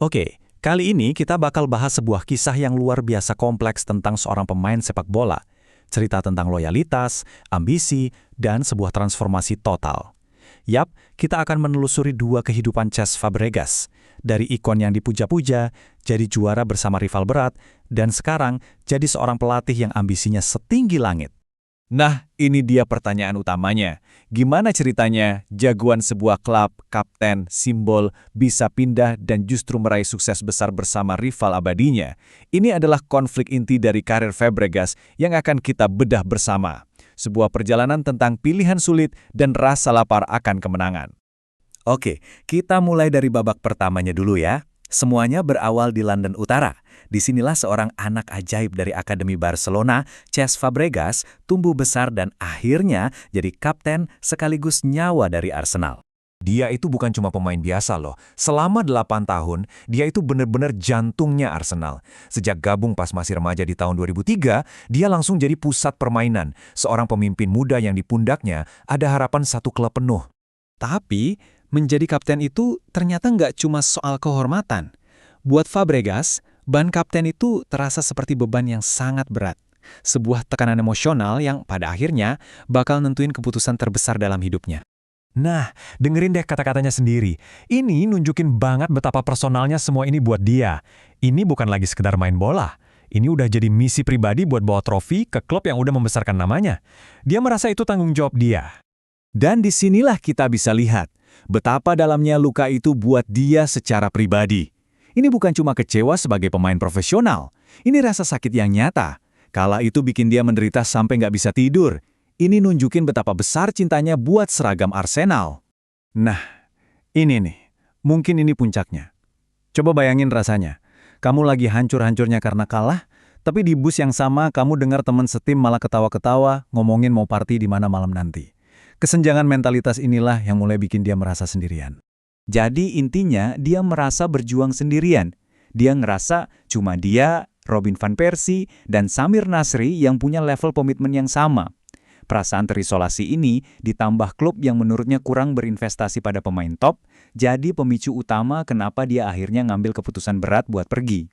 Oke, kali ini kita bakal bahas sebuah kisah yang luar biasa kompleks tentang seorang pemain sepak bola. Cerita tentang loyalitas, ambisi, dan sebuah transformasi total. Yap, kita akan menelusuri dua kehidupan Cesc Fabregas. Dari ikon yang dipuja-puja, jadi juara bersama rival berat, dan sekarang jadi seorang pelatih yang ambisinya setinggi langit. Nah, ini dia pertanyaan utamanya. Gimana ceritanya jagoan sebuah klub, kapten, simbol, bisa pindah dan justru meraih sukses besar bersama rival abadinya? Ini adalah konflik inti dari karir Fabregas yang akan kita bedah bersama. Sebuah perjalanan tentang pilihan sulit dan rasa lapar akan kemenangan. Oke, kita mulai dari babak pertamanya dulu ya. Semuanya berawal di London Utara. Disinilah seorang anak ajaib dari Akademi Barcelona, Cesc Fabregas, tumbuh besar dan akhirnya jadi kapten sekaligus nyawa dari Arsenal. Dia itu bukan cuma pemain biasa loh. Selama 8 tahun, dia itu benar-benar jantungnya Arsenal. Sejak gabung pas masih remaja di tahun 2003, dia langsung jadi pusat permainan. Seorang pemimpin muda yang di pundaknya ada harapan satu klub penuh. Tapi, menjadi kapten itu ternyata nggak cuma soal kehormatan. Buat Fabregas, ban kapten itu terasa seperti beban yang sangat berat. Sebuah tekanan emosional yang pada akhirnya bakal nentuin keputusan terbesar dalam hidupnya. Nah, dengerin deh kata-katanya sendiri. Ini nunjukin banget betapa personalnya semua ini buat dia. Ini bukan lagi sekedar main bola. Ini udah jadi misi pribadi buat bawa trofi ke klub yang udah membesarkan namanya. Dia merasa itu tanggung jawab dia. Dan disinilah kita bisa lihat betapa dalamnya luka itu buat dia secara pribadi. Ini bukan cuma kecewa sebagai pemain profesional. Ini rasa sakit yang nyata. Kala itu bikin dia menderita sampai nggak bisa tidur. Ini nunjukin betapa besar cintanya buat seragam Arsenal. Nah, ini nih. Mungkin ini puncaknya. Coba bayangin rasanya. Kamu lagi hancur-hancurnya karena kalah, tapi di bus yang sama kamu dengar teman setim malah ketawa-ketawa ngomongin mau party di mana malam nanti. Kesenjangan mentalitas inilah yang mulai bikin dia merasa sendirian. Jadi intinya dia merasa berjuang sendirian. Dia ngerasa cuma dia, Robin van Persie, dan Samir Nasri yang punya level komitmen yang sama. Perasaan terisolasi ini ditambah klub yang menurutnya kurang berinvestasi pada pemain top, jadi pemicu utama kenapa dia akhirnya ngambil keputusan berat buat pergi.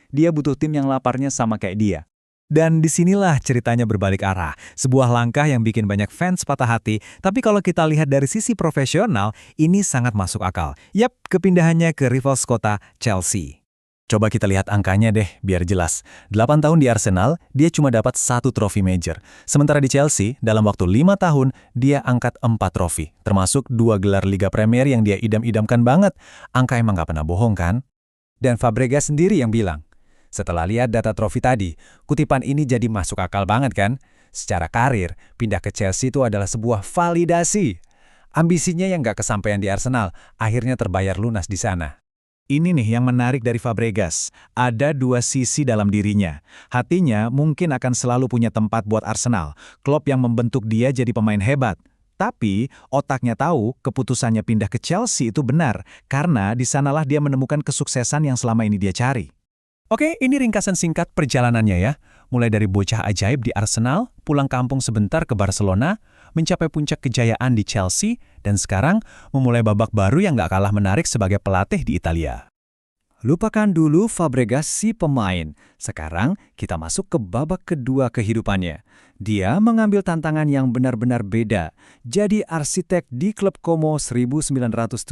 Dia butuh tim yang laparnya sama kayak dia. Dan disinilah ceritanya berbalik arah. Sebuah langkah yang bikin banyak fans patah hati, tapi kalau kita lihat dari sisi profesional, ini sangat masuk akal. Yap, kepindahannya ke rival sekota Chelsea. Coba kita lihat angkanya deh, biar jelas. 8 tahun di Arsenal, dia cuma dapat 1 trofi major. Sementara di Chelsea, dalam waktu 5 tahun, dia angkat 4 trofi. Termasuk 2 gelar Liga Premier yang dia idam-idamkan banget. Angka emang gak pernah bohong kan? Dan Fabregas sendiri yang bilang, setelah lihat data trofi tadi, kutipan ini jadi masuk akal banget kan? Secara karir, pindah ke Chelsea itu adalah sebuah validasi. Ambisinya yang gak kesampaian di Arsenal, akhirnya terbayar lunas di sana. Ini nih yang menarik dari Fabregas. Ada 2 sisi dalam dirinya. Hatinya mungkin akan selalu punya tempat buat Arsenal, klub yang membentuk dia jadi pemain hebat. Tapi otaknya tahu keputusannya pindah ke Chelsea itu benar, karena di sanalah dia menemukan kesuksesan yang selama ini dia cari. Oke, ini ringkasan singkat perjalanannya ya. Mulai dari bocah ajaib di Arsenal, pulang kampung sebentar ke Barcelona, mencapai puncak kejayaan di Chelsea, dan sekarang memulai babak baru yang gak kalah menarik sebagai pelatih di Italia. Lupakan dulu Fabregas si pemain. Sekarang kita masuk ke babak kedua kehidupannya. Dia mengambil tantangan yang benar-benar beda. Jadi arsitek di klub Como 1907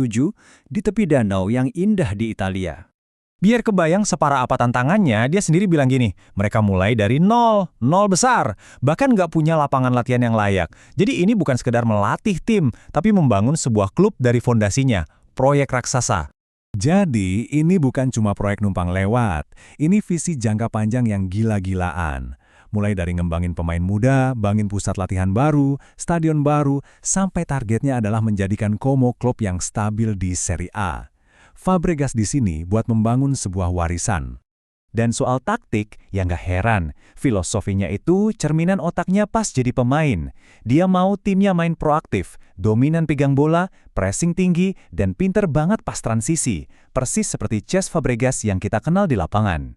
di tepi danau yang indah di Italia. Biar kebayang separah apa tantangannya, dia sendiri bilang gini, mereka mulai dari nol besar, bahkan nggak punya lapangan latihan yang layak. Jadi ini bukan sekedar melatih tim, tapi membangun sebuah klub dari fondasinya, proyek raksasa. Jadi ini bukan cuma proyek numpang lewat, ini visi jangka panjang yang gila-gilaan. Mulai dari ngembangin pemain muda, bangun pusat latihan baru, stadion baru, sampai targetnya adalah menjadikan Como klub yang stabil di Serie A. Fabregas di sini buat membangun sebuah warisan. Dan soal taktik, ya nggak heran. Filosofinya itu cerminan otaknya pas jadi pemain. Dia mau timnya main proaktif, dominan pegang bola, pressing tinggi, dan pinter banget pas transisi. Persis seperti Cesc Fabregas yang kita kenal di lapangan.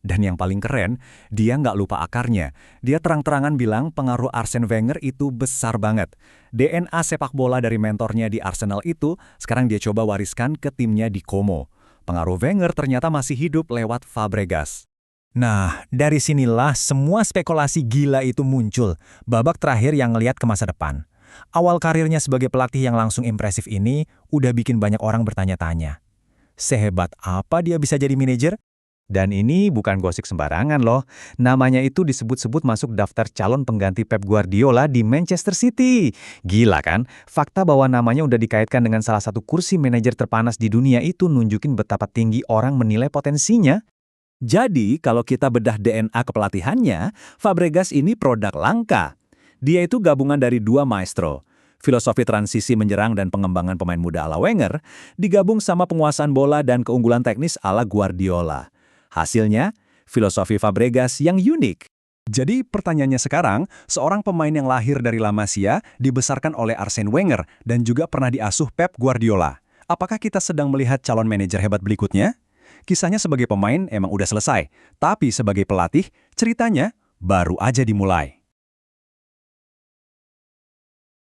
Dan yang paling keren, dia nggak lupa akarnya. Dia terang-terangan bilang pengaruh Arsene Wenger itu besar banget. DNA sepak bola dari mentornya di Arsenal itu, sekarang dia coba wariskan ke timnya di Como. pengaruh Wenger ternyata masih hidup lewat Fabregas. Nah, dari sinilah semua spekulasi gila itu muncul, babak terakhir yang ngelihat ke masa depan. Awal karirnya sebagai pelatih yang langsung impresif ini udah bikin banyak orang bertanya-tanya. Sehebat apa dia bisa jadi manajer? Dan ini bukan gosip sembarangan loh. Namanya itu disebut-sebut masuk daftar calon pengganti Pep Guardiola di Manchester City. Gila kan? Fakta bahwa namanya udah dikaitkan dengan salah satu kursi manajer terpanas di dunia itu nunjukin betapa tinggi orang menilai potensinya. Jadi, kalau kita bedah DNA kepelatihannya, Fabregas ini produk langka. Dia itu gabungan dari dua maestro. Filosofi transisi menyerang dan pengembangan pemain muda ala Wenger, digabung sama penguasaan bola dan keunggulan teknis ala Guardiola. Hasilnya, filosofi Fabregas yang unik. Jadi pertanyaannya sekarang, seorang pemain yang lahir dari La Masia, dibesarkan oleh Arsene Wenger, dan juga pernah diasuh Pep Guardiola. Apakah kita sedang melihat calon manajer hebat berikutnya? Kisahnya sebagai pemain emang udah selesai, tapi sebagai pelatih, ceritanya baru aja dimulai.